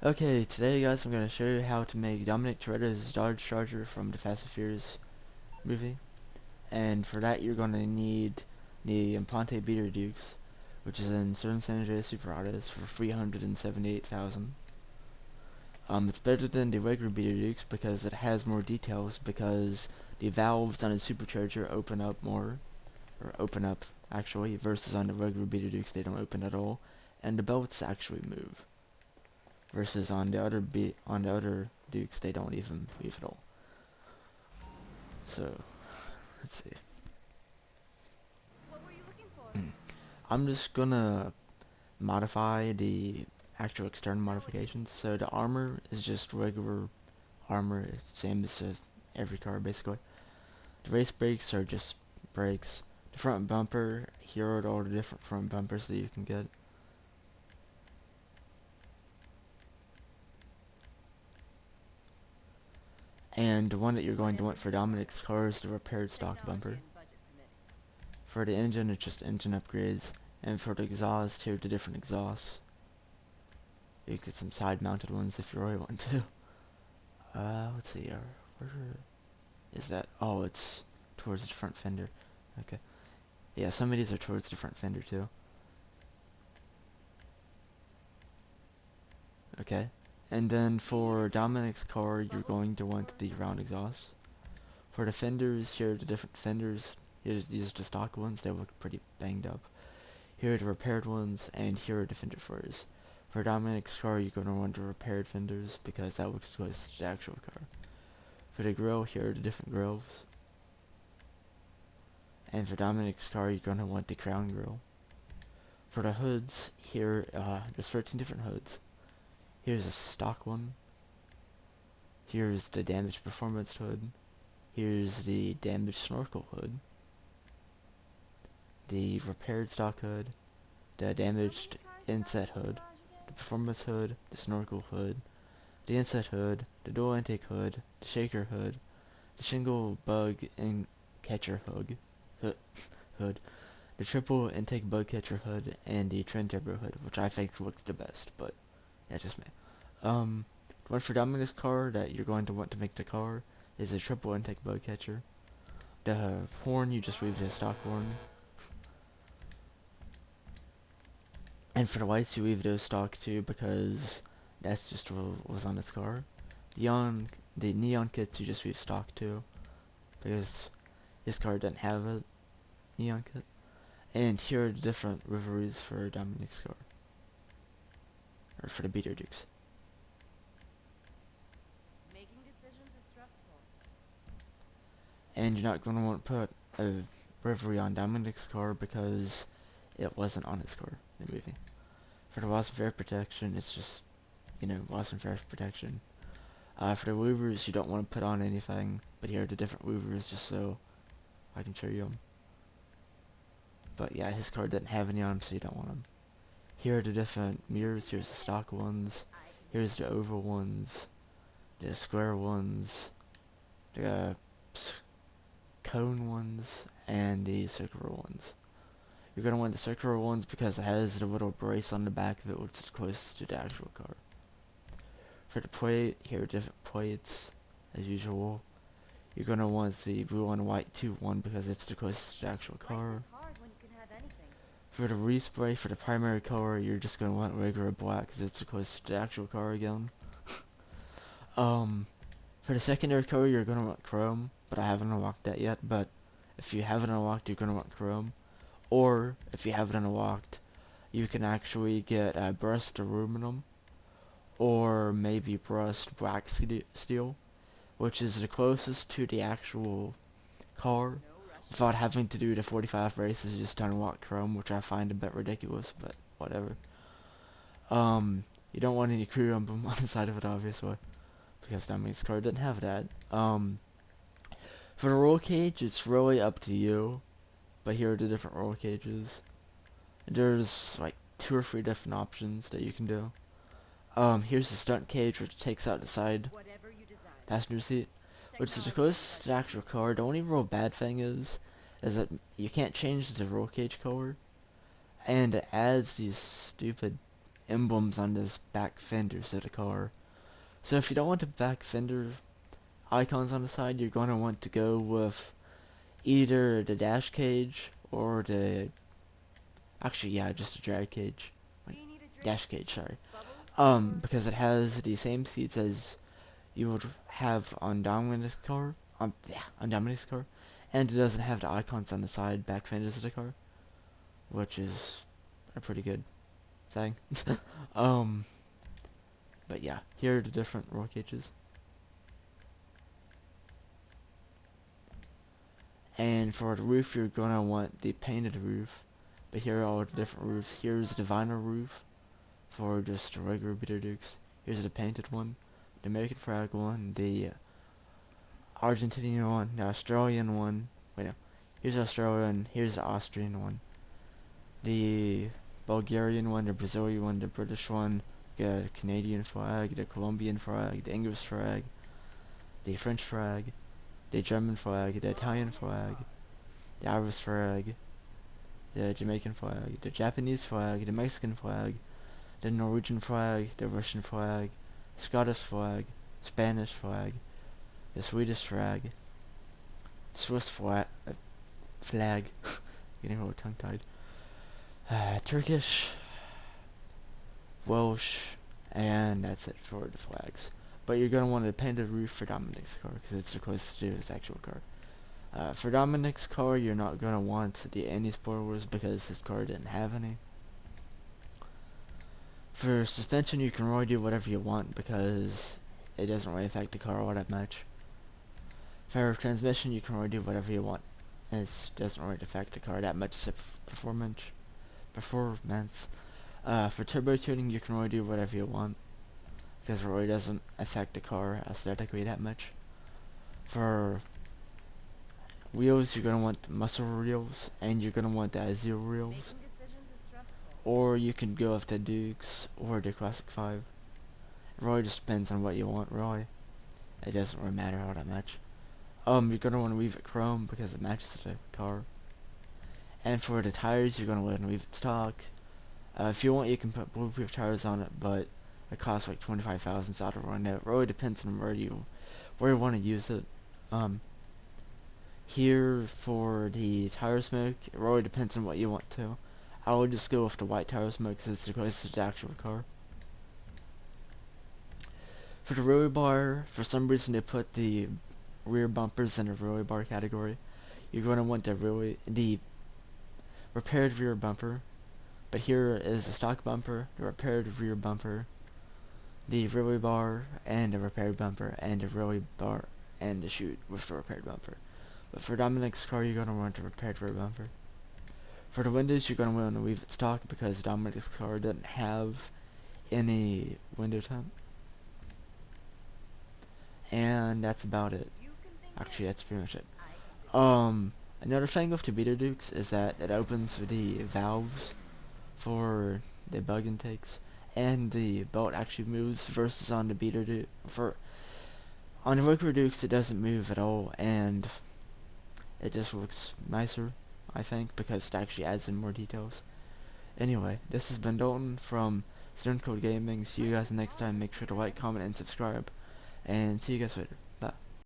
Okay, today guys I'm going to show you how to make Dominick Torreto's Dodge Charger from the Fast and Furious movie. And for that you're going to need the Implante Beater Dukes, which is in certain San Andreas Super Autos for 378,000. It's better than the regular Beater Dukes because it has more details because the valves on a supercharger open up more, or open up actually, versus on the regular Beater Dukes they don't open at all, and the belts actually move. Versus on the other Dukes, they don't even move at all. So, let's see. What were you looking for? I'm just gonna modify the actual external modifications. So the armor is just regular armor, same as every car basically. The race brakes are just brakes. The front bumper, here are all the different front bumpers that you can get. And the one that you're going to Whatever want you for decide. Dominick's car is the repaired stock Technology bumper. and budget permitting. For the engine, it's just engine upgrades. And for the exhaust, here are the different exhausts. You can get some side-mounted ones if you really want to. Let's see, where is that? Oh, it's towards the front fender. Okay. Yeah, some of these are towards the front fender too. Okay. And then Do you need for a towel? Dominick's car, you're Bubbles going to or want the round something? exhaust. For the fenders, here are the different fenders. These are the stock ones. They look pretty banged up. Here are the repaired ones, and here are the fender flares. For Dominick's car, you're going to want the repaired fenders because that looks close to the actual car. For the grill, here are the different grills. And for Dominick's car, you're going to want the crown grill. For the hoods, here, there's 13 different hoods. Here's a stock one. Here's the damaged performance hood. Here's the damaged snorkel hood. The repaired stock hood. The How many damaged cars you got in inset this hood. garage again? The performance hood. The snorkel hood. The inset hood. The dual intake hood. The shaker hood. The shingle bug and catcher hood. The triple intake bug catcher hood and the twin turbo hood, which I think looks the best, but that's just me. Um, the one for Dominick's car that you're going to want to make the car is a triple intake bug catcher. The horn, you just leave the stock horn. And for the lights, you leave those stock too because that's just what was on his car. The neon kits, you just leave stock too because his car doesn't have a neon kit. And here are the different liveries for Dominick's car, or for the Beater Dukes. Making decisions is stressful. And you're not going to want to put a livery on Dominick's car because it wasn't on his car in the movie. For the loss of air protection, it's just, loss of air protection. For the louvers, you don't want to put on anything, but here are the different louvers just so I can show you them. But yeah, his car didn't have any on him, so you don't want them. Here are the different You mirrors. can Here's make the it stock happen. ones. I can Here's handle the it. oval ones. The square ones. The cone ones. And the circular ones. You're going to want the circular ones because it has the little brace on the back of it, which is closest to the actual car. For the plate, here are different plates, as usual. You're going to want the blue and white 2-1 because it's the closest to the actual Life is car. hard when you can have anything. For the respray, for the primary color, you're just going to want regular black because it's the closest to the actual car again. Um, for the secondary color, you're going to want chrome, but I haven't unlocked that yet. But if you haven't unlocked, you're going to want chrome. Or, if you haven't unlocked, you can actually get brushed aluminum, or maybe brushed black steel, which is the closest to the actual car No rushing. without having to do the 45 races just to unlock chrome, which I find a bit ridiculous, but whatever. You don't want any crew emblem on the side of it, obviously, because Dominick's car didn't have that. For the roll cage, it's really up to you, but here are the different roll cages. There's like 2 or 3 different options that you can do. Here's the stunt cage, which takes out the side Whatever you desire. passenger seat, which is the Technology and closest to the budget actual permitting. car. The only real bad thing is that you can't change the roll cage color, and it adds these stupid emblems on this back fenders of the car. So if you don't want the back fender icons on the side, you're going to want to go with either the dash cage or the, actually yeah, just a drag cage. Do you need a drink? Dash cage, sorry. Bubbles? Or Because it has the same seats as you would have on Dominick's car, on Dominick's car, and it doesn't have the icons on the side back fenders of the car, which is a pretty good thing. um, but yeah, here are the different roll cages. And for the roof, you're gonna want the painted roof. But here are all the different roofs. Here's the vinyl roof for just the regular Beetle Dukes. Here's the painted one, the American flag one, the Argentinian one, the Australian one. Wait, no. Here's the Australian, here's the Austrian one. The Bulgarian one, the Brazilian one, the British one, the Canadian flag, the Colombian flag, the English flag, the French flag, the German flag, the Italian flag, the Irish flag, the Jamaican flag, the Japanese flag, the Mexican flag, the Norwegian flag, the Russian flag, Scottish flag, Spanish flag, the Swedish flag, Swiss flag, getting a little tongue-tied, Turkish, Welsh, and that's it for the flags. But you're going to want a painted roof for Dominick's car, because it's the closest to his actual car. For Dominick's car, you're not going to want any spoilers, because his car didn't have any. For suspension, you can really do whatever you want, because it doesn't really affect the car all that much. For transmission, you can really do whatever you want. It doesn't really affect the car that much, except performance. For turbo tuning, you can really do whatever you want, because it really doesn't affect the car aesthetically that much. For wheels, you're going to want the muscle wheels, and you're going to want the Azure wheels. making decisions is stressful. Or you can go with the Dukes, or the Classic 5. It really just depends on what you want, really. It doesn't really matter all that much. You're going to want to leave it chrome, because it matches the car. And for the tires, you're going to want to leave it stock. If you want, you can put bulletproof tires on it, but it costs like 25,000, so I don't really know. It really depends on where you want to use it. Here for the tire smoke, it really depends on what you want to. I would just go with the white tire smoke because it's the closest to the actual car. For the roller bar, for some reason they put the rear bumpers in the roller bar category. You're going to want the repaired rear bumper. But here is the stock bumper, the repaired rear bumper, the roller bar, and the repaired bumper, and the roller bar, and the chute with the repaired bumper. But for Dominick's car, you're going to want the repaired rear bumper. For the windows, you're going to want to leave it stock because Dominick's car doesn't have any window tint. And that's about it. You can think Actually, that's pretty much it. I can Another thing with the Beetle Dukes is that it opens with the valves for the bug intakes, and the belt actually moves versus on the Beetle Duke. On the regular Dukes, it doesn't move at all, and it just looks nicer, I think, because it actually adds in more details. Anyway, this has been Dalton from Stone Cold Gaming. See you guys next time. Make sure to like, comment, and subscribe, and see you guys later.